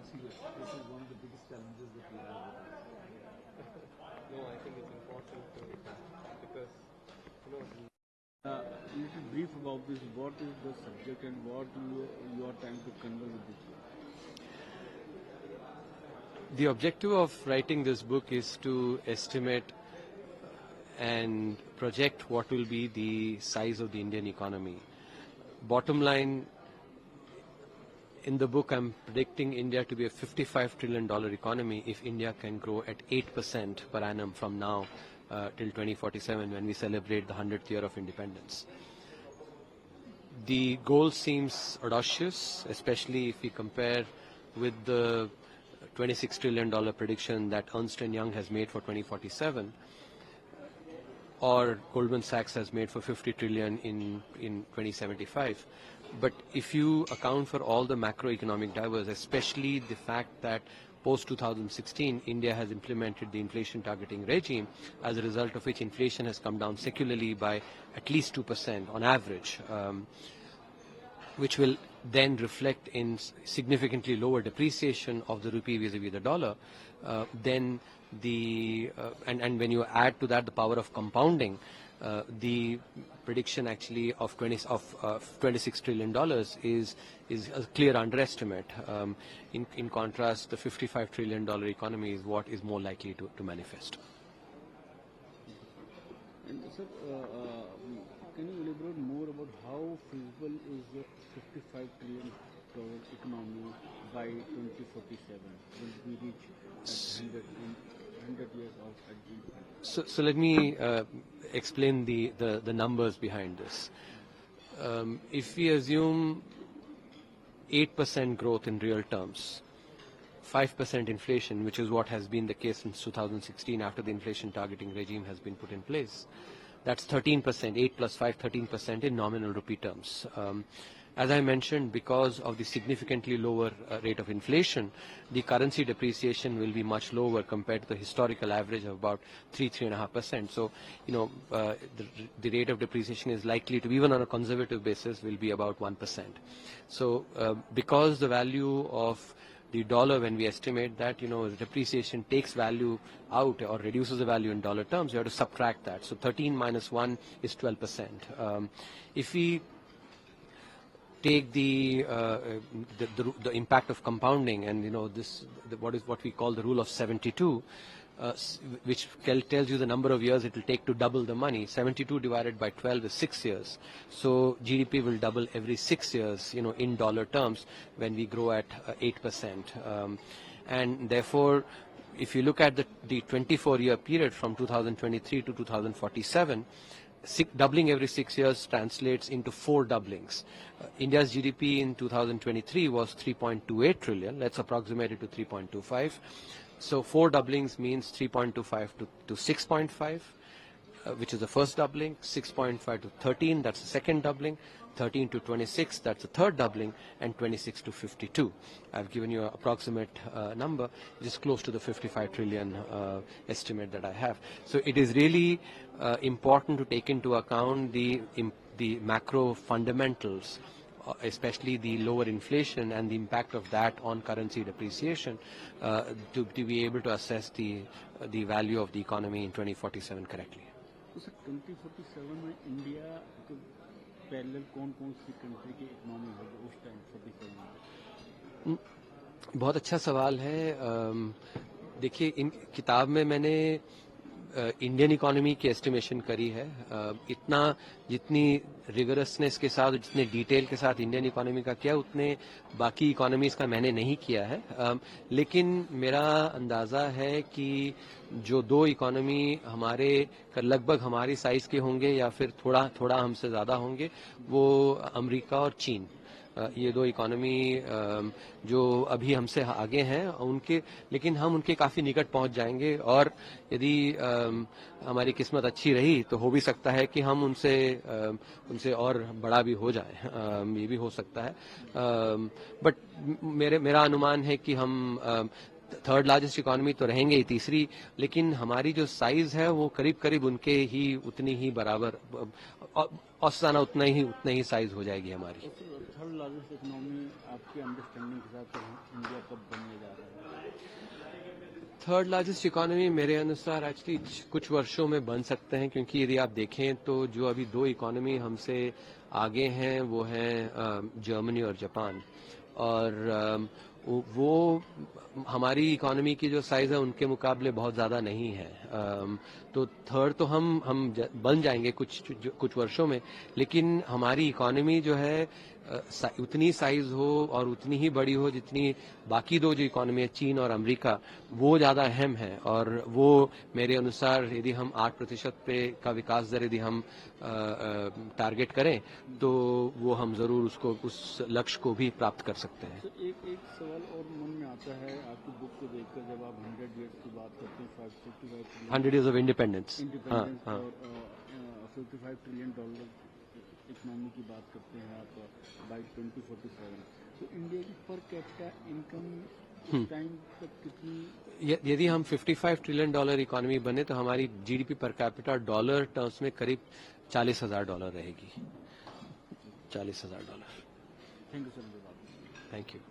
serious. This is one of the biggest challenges that we have. No, I think it's important to, because you know. A little brief about this. What is the subject and what you are trying to convey with this book? The objective of writing this book is to estimate and project what will be the size of the Indian economy. Bottom line, in the book I'm predicting India to be a $55 trillion economy if India can grow at 8% per annum from now till 2047 when we celebrate the 100th year of independence. The goal seems audacious, especially if we compare with the $26 trillion prediction that Ernst & Young has made for 2047, or Goldman Sachs has made for 50 trillion in 2075. But if you account for all the macroeconomic drivers, especially the fact that post-2016, India has implemented the inflation targeting regime, as a result of which inflation has come down secularly by at least 2% on average, which will then reflect in significantly lower depreciation of the rupee vis-a-vis the dollar, then and when you add to that the power of compounding, the prediction actually of $26 trillion is a clear underestimate. In contrast, the $55 trillion economy is what is more likely to manifest. And sir, can you elaborate more about how feasible is the $55 trillion economy by 2047 when we reach 100 years of advance? So let me explain the numbers behind this. If we assume 8% growth in real terms, 5% inflation, which is what has been the case since 2016 after the inflation targeting regime has been put in place, that's 13%, 8 plus 5, 13% in nominal rupee terms. As I mentioned, because of the significantly lower rate of inflation, the currency depreciation will be much lower compared to the historical average of about 3.5%. So, the rate of depreciation is likely to, even on a conservative basis, will be about 1%. So, because the value of the dollar, when we estimate that, depreciation takes value out or reduces the value in dollar terms, you have to subtract that. So 13 minus 1 is 12%. If we take the impact of compounding, and what we call the rule of 72, which tells you the number of years it will take to double the money. 72 divided by 12 is 6 years. So GDP will double every 6 years, in dollar terms, when we grow at 8%. And therefore, if you look at the 24-year period from 2023 to 2047, doubling every 6 years translates into 4 doublings. India's GDP in 2023 was 3.28 trillion. Let's approximate it to 3.25. So 4 doublings means 3.25 to 6.5, which is the first doubling. 6.5 to 13, that's the second doubling. 13 to 26, that's the third doubling, and 26 to 52. I've given you an approximate number, which is close to the 55 trillion estimate that I have. So it is really important to take into account the macro fundamentals, especially the lower inflation and the impact of that on currency depreciation, to be able to assess the value of the economy in 2047 correctly. So, sir, 2047 में India को parallel कौन-कौन सी country की economy होगी उस time 47 में? बहुत अच्छा सवाल है. देखिए, इन किताब में मैंने इंडियन इकोनॉमी की एस्टिमेशन करी है. इतना जितनी रिगरसनेस के साथ, जितने डिटेल के साथ इंडियन इकोनॉमी का किया, उतने बाकी इकोनॉमीज का मैंने नहीं किया है. लेकिन मेरा अंदाज़ा है कि जो 2 इकोनॉमी हमारे लगभग हमारी साइज़ के होंगे या फिर थोड़ा हमसे ज़्यादा होंगे, वो अमेरिका और चीन. ये 2 इकोनॉमी जो अभी हमसे आगे हैं, लेकिन हम उनके काफ़ी निकट पहुंच जाएंगे, और यदि हमारी किस्मत अच्छी रही तो हो भी सकता है कि हम उनसे और बड़ा भी हो जाए. ये भी हो सकता है. बट मेरा अनुमान है कि हम थर्ड लार्जेस्ट इकोनॉमी तो रहेंगे ही, तीसरी, लेकिन हमारी जो साइज है वो करीब करीब उनके ही उतनी ही बराबर, औसताना उतना ही साइज हो जाएगी हमारी। थर्ड लार्जेस्ट इकोनॉमी आपके अंडरस्टैंडिंग के हिसाब से इंडिया कब बनने जा रहा है? थर्ड लार्जेस्ट इकोनॉमी मेरे अनुसार एक्चुअली कुछ वर्षों में बन सकते हैं, क्योंकि यदि आप देखें तो जो अभी दो इकोनॉमी हमसे आगे हैं वो हैं जर्मनी और जापान, और वो हमारी इकोनॉमी की जो साइज है उनके मुकाबले बहुत ज़्यादा नहीं है। तो थर्ड तो हम बन जाएंगे कुछ वर्षों में, लेकिन हमारी इकोनॉमी जो है उतनी साइज हो और उतनी ही बड़ी हो जितनी बाकी दो जो इकोनॉमी है, चीन और अमेरिका, वो ज़्यादा अहम है। और वो मेरे अनुसार यदि हम 8% पे का विकास दर यदि हम टारगेट करें तो वो हम ज़रूर उस लक्ष्य को भी प्राप्त कर सकते हैं। तो एक सवाल और मन में आता है आपकी बुक को देखकर, जब आप 100 ईयर्स की बात करते हैं, 100 years of independence, हाँ, हाँ। और $55 ट्रिलियन इकोनॉमी की बात करते हैं आप बाई 2047, तो इंडिया की पर कैपिटा इनकम टाइम तक कितनी? यदि हम $55 ट्रिलियन इकोनॉमी बने तो हमारी GDP per capita dollar terms में करीब $40,000 रहेगी। $40,000। Thank you sir. Thank you.